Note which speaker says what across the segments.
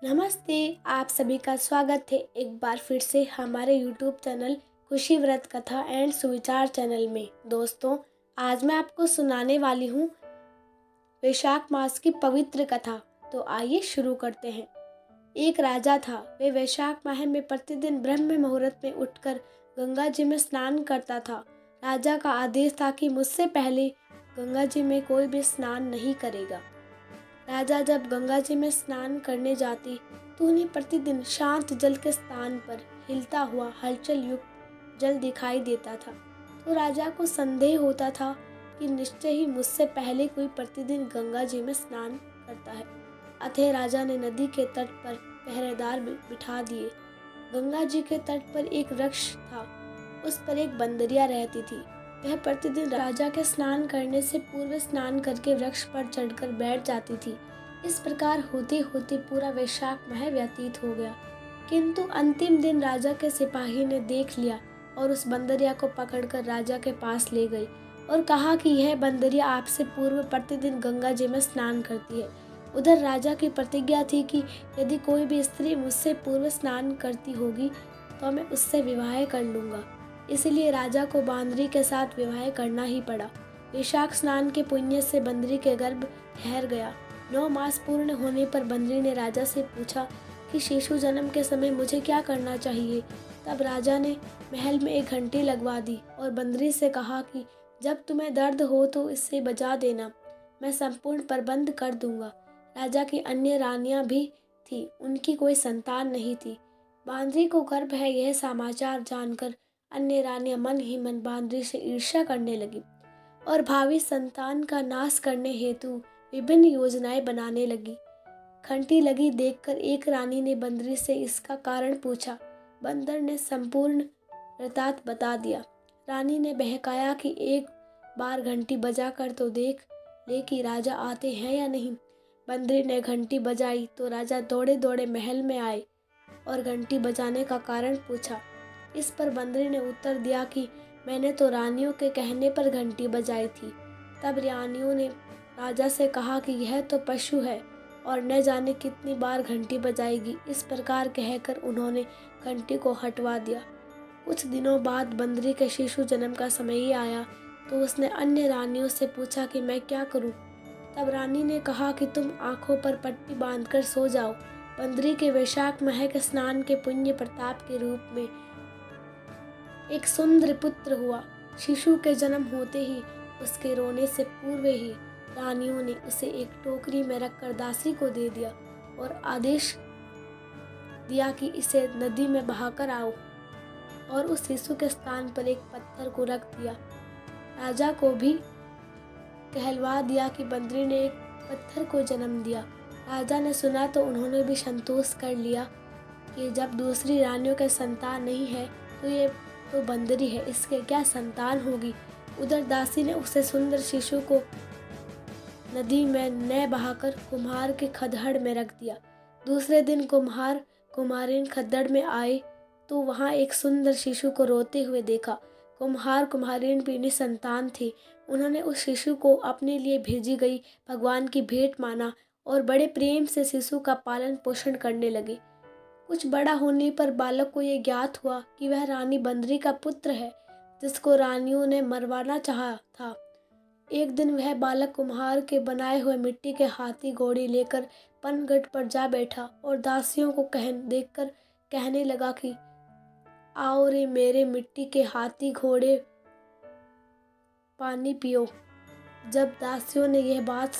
Speaker 1: नमस्ते। आप सभी का स्वागत है एक बार फिर से हमारे YouTube चैनल खुशी व्रत कथा एंड सुविचार चैनल में। दोस्तों, आज मैं आपको सुनाने वाली हूँ वैशाख मास की पवित्र कथा। तो आइए शुरू करते हैं। एक राजा था। वे वैशाख माह में प्रतिदिन ब्रह्म मुहूर्त में उठकर गंगा जी में स्नान करता था। राजा का आदेश था कि मुझसे पहले गंगा जी में कोई भी स्नान नहीं करेगा। राजा जब गंगा जी में स्नान करने जाती तो उन्हें प्रतिदिन शांत जल के स्थान पर हिलता हुआ हलचल युक्त जल दिखाई देता था। तो राजा को संदेह होता था कि निश्चय ही मुझसे पहले कोई प्रतिदिन गंगा जी में स्नान करता है। अतः राजा ने नदी के तट पर पहरेदार बिठा दिए। गंगा जी के तट पर एक वृक्ष था। उस पर एक बंदरिया रहती थी। वह प्रतिदिन राजा के स्नान करने से पूर्व स्नान करके वृक्ष पर चढ़कर बैठ जाती थी। इस प्रकार होते होते पूरा वैशाख माह व्यतीत हो गया, किंतु अंतिम दिन राजा के सिपाही ने देख लिया और उस बंदरिया को पकड़कर राजा के पास ले गई और कहा कि यह बंदरिया आपसे पूर्व प्रतिदिन गंगा जी में स्नान करती है। उधर राजा की प्रतिज्ञा थी कि यदि कोई भी स्त्री मुझसे पूर्व स्नान करती होगी तो मैं उससे विवाह कर लूंगा। इसलिए राजा को बांदरी के साथ विवाह करना ही पड़ा। वैशाख स्नान के पुण्य से बंदरी के गर्भ ठहर गया। 9 मास पूर्ण होने पर बंदरी ने राजा से पूछा कि शिशु जन्म के समय मुझे क्या करना चाहिए। तब राजा ने महल में एक घंटी लगवा दी और बंदरी से कहा कि जब तुम्हें दर्द हो तो इससे बजा देना, मैं संपूर्ण प्रबंध कर दूंगा। राजा की अन्य रानियां भी थी, उनकी कोई संतान नहीं थी। बांदरी को गर्भ है यह समाचार जानकर अन्य रानियां मन ही मन बांदरी से ईर्ष्या करने लगी और भावी संतान का नाश करने हेतु विभिन्न योजनाएं बनाने लगी। घंटी लगी देखकर एक रानी ने बंदरी से इसका कारण पूछा। बंदर ने संपूर्ण वृतांत बता दिया। रानी ने बहकाया कि एक बार घंटी बजाकर तो देख ले कि राजा आते हैं या नहीं। बंदरी ने घंटी बजाई तो राजा दौड़े दौड़े महल में आए और घंटी बजाने का कारण पूछा। इस पर बंदरी ने उत्तर दिया कि मैंने तो रानियों के कहने पर घंटी बजाई थी। तब रानियों ने राजा से कहा कि यह तो पशु है और न जाने कितनी बार घंटी बजाएगी। इस प्रकार कहकर उन्होंने घंटी को हटवा दिया। कुछ दिनों बाद बंदरी के शिशु जन्म का समय ही आया तो उसने अन्य रानियों से पूछा कि मैं क्या करूं। तब रानी ने कहा कि तुम आंखों पर पट्टी बांधकर सो जाओ। बंदरी के वैशाख माह के स्नान के पुण्य प्रताप के रूप में एक सुंदर पुत्र हुआ। शिशु के जन्म होते ही उसके रोने से पूर्व ही रानियों ने उसे एक टोकरी में रखकर दासी को दे दिया और आदेश दिया कि इसे नदी में बहाकर आओ, और उस शिशु के स्थान पर एक पत्थर को रख दिया। राजा को भी कहलवा दिया कि बंदरी ने एक पत्थर को जन्म दिया। राजा ने सुना तो उन्होंने भी संतोष कर लिया कि जब दूसरी रानियों के संतान नहीं है तो ये तो बंदरी है, इसके क्या संतान होगी। उधर दासी ने उसे सुंदर शिशु को नदी में न बहाकर कुम्हार के खदहड़ में रख दिया। दूसरे दिन कुम्हार कुम्हारिन खद्दड़ में आए तो वहां एक सुंदर शिशु को रोते हुए देखा। कुम्हार कुम्हारिन भी निसंतान थे। उन्होंने उस शिशु को अपने लिए भेजी गई भगवान की भेंट माना और बड़े प्रेम से शिशु का पालन पोषण करने लगे। कुछ बड़ा होने पर बालक को यह ज्ञात हुआ कि वह रानी बंदरी का पुत्र है, जिसको रानियों ने मरवाना चाहा था। एक दिन वह बालक कुम्हार के बनाए हुए मिट्टी के हाथी घोड़े लेकर पनघट पर जा बैठा और दासियों को देखकर कहने लगा कि आओ रे मेरे मिट्टी के हाथी घोड़े, पानी पियो। जब दासियों ने यह बात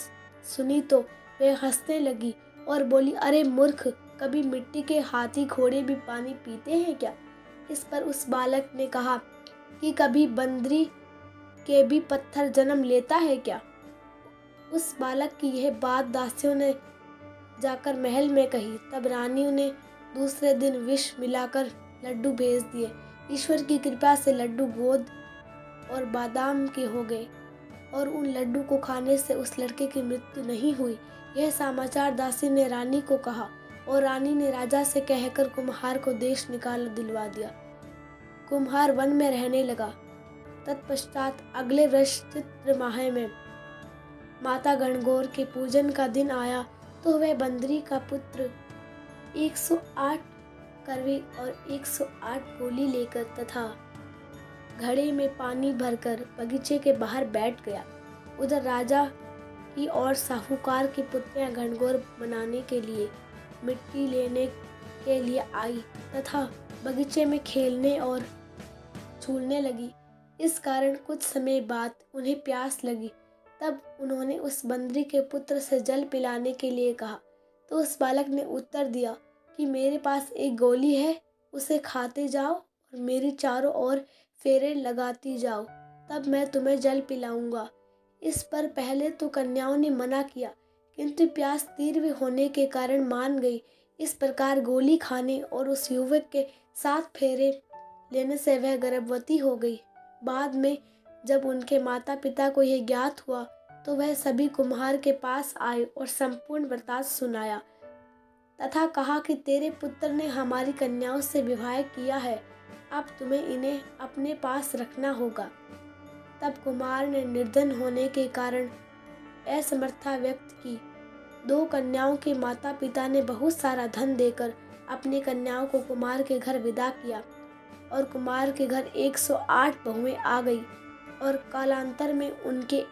Speaker 1: सुनी तो वे हंसने लगी और बोली, अरे मूर्ख, कभी मिट्टी के हाथी घोड़े भी पानी पीते हैं क्या। इस पर उस बालक ने कहा कि कभी बंदरी के भी पत्थर जन्म लेता है क्या। उस बालक की यह बात दासियों ने जाकर महल में कही। तब रानियों ने दूसरे दिन विष मिलाकर लड्डू भेज दिए। ईश्वर की कृपा से लड्डू गोद और बादाम के हो गए और उन लड्डू को खाने से उस लड़के की मृत्यु नहीं हुई। यह समाचार दासी ने रानी को कहा और रानी ने राजा से कहकर कुम्हार को देश निकाल दिलवा दिया। कुम्हार वन में रहने लगा। तत्पश्चात अगले वर्ष चित्र माह में माता गणगौर के पूजन का दिन आया तो वह बंदरी का पुत्र 108 करवे और 108 गोली लेकर तथा घड़े में पानी भरकर बगीचे के बाहर बैठ गया। उधर राजा की और साहूकार की पुत्रियां घनघोर मनाने के लिए मिट्टी लेने के लिए आई तथा बगीचे में खेलने और झूलने लगी। इस कारण कुछ समय बाद उन्हें प्यास लगी। तब उन्होंने उस बंदरी के पुत्र से जल पिलाने के लिए कहा, तो उस बालक ने उत्तर दिया कि मेरे पास एक गोली है, उसे खाते जाओ और मेरी चारों ओर फेरे लगाती जाओ, तब मैं तुम्हें जल पिलाऊंगा। इस पर पहले तो कन्याओं ने मना किया, किंतु प्यास तीव्र होने के कारण मान गई। इस प्रकार गोली खाने और उस युवक के 7 फेरे लेने से वह गर्भवती हो गई। बाद में जब उनके माता पिता को यह ज्ञात हुआ तो वह सभी कुम्हार के पास आए और संपूर्ण वृत्तांत सुनाया तथा कहा कि तेरे पुत्र ने हमारी कन्याओं से विवाह किया है, अब तुम्हें इन्हें अपने पास रखना होगा। तब कुमार ने निर्धन होने के कारण असमर्थता व्यक्त की। 2 कन्याओं के माता पिता ने बहुत सारा धन देकर अपनी कन्याओं को कुमार के घर विदा किया और कुमार के घर 108 बहुएं आ गई और कालांतर में उनके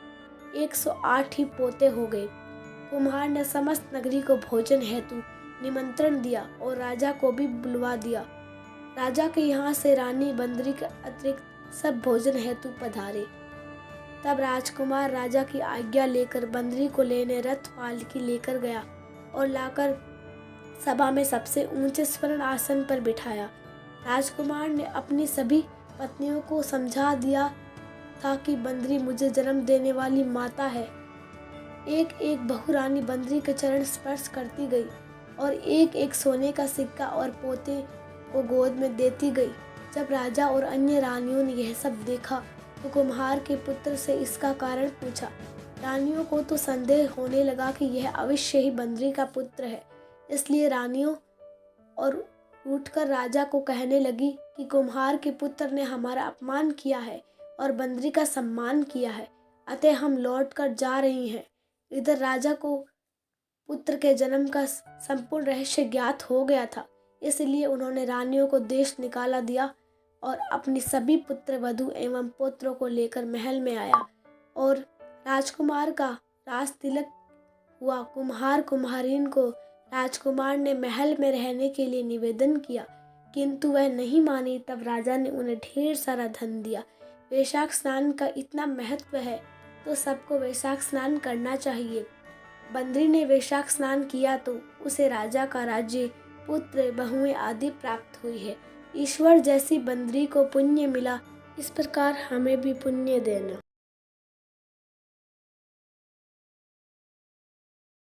Speaker 1: 108 ही पोते हो गए। कुम्हार ने समस्त नगरी को भोजन हेतु निमंत्रण दिया और राजा को भी बुलवा दिया। राजा के यहाँ से रानी बंदरी के अतिरिक्त सब भोजन हेतु पधारे। तब राजकुमार राजा की आज्ञा लेकर बंदरी को लेने रथ पालकी लेकर गया और लाकर सभा में सबसे ऊंचे स्वर्ण आसन पर बिठाया। राजकुमार ने अपनी सभी पत्नियों को समझा दिया था कि बंदरी मुझे जन्म देने वाली माता है। एक एक बहू रानी बंदरी के चरण स्पर्श करती गई और एक एक सोने का सिक्का और पोते को गोद में देती गई। जब राजा और अन्य रानियों ने यह सब देखा तो कुम्हार के पुत्र से इसका कारण पूछा। रानियों को तो संदेह होने लगा कि यह अवश्य ही बंदरी का पुत्र है, इसलिए रानियों और उठकर राजा को कहने लगी कि कुम्हार के पुत्र ने हमारा अपमान किया है और बंदरी का सम्मान किया है, अतः हम लौट कर जा रही हैं। इधर राजा को पुत्र के जन्म का संपूर्ण रहस्य ज्ञात हो गया था, इसलिए उन्होंने रानियों को देश निकाला दिया और अपनी सभी पुत्र वधु एवं पुत्रों को लेकर महल में आया और राजकुमार का राज तिलक हुआ। कुम्हार कुम्हारिन को राजकुमार ने महल में रहने के लिए निवेदन किया, किंतु वह नहीं मानी। तब राजा ने उन्हें ढेर सारा धन दिया। वैशाख स्नान का इतना महत्व है तो सबको वैशाख स्नान करना चाहिए। बंदरी ने वैशाख स्नान किया तो उसे राजा का राज्य, पुत्र, बहुएं आदि प्राप्त हुई है। ईश्वर जैसी बंदरी को पुण्य मिला, इस प्रकार हमें भी पुण्य देना।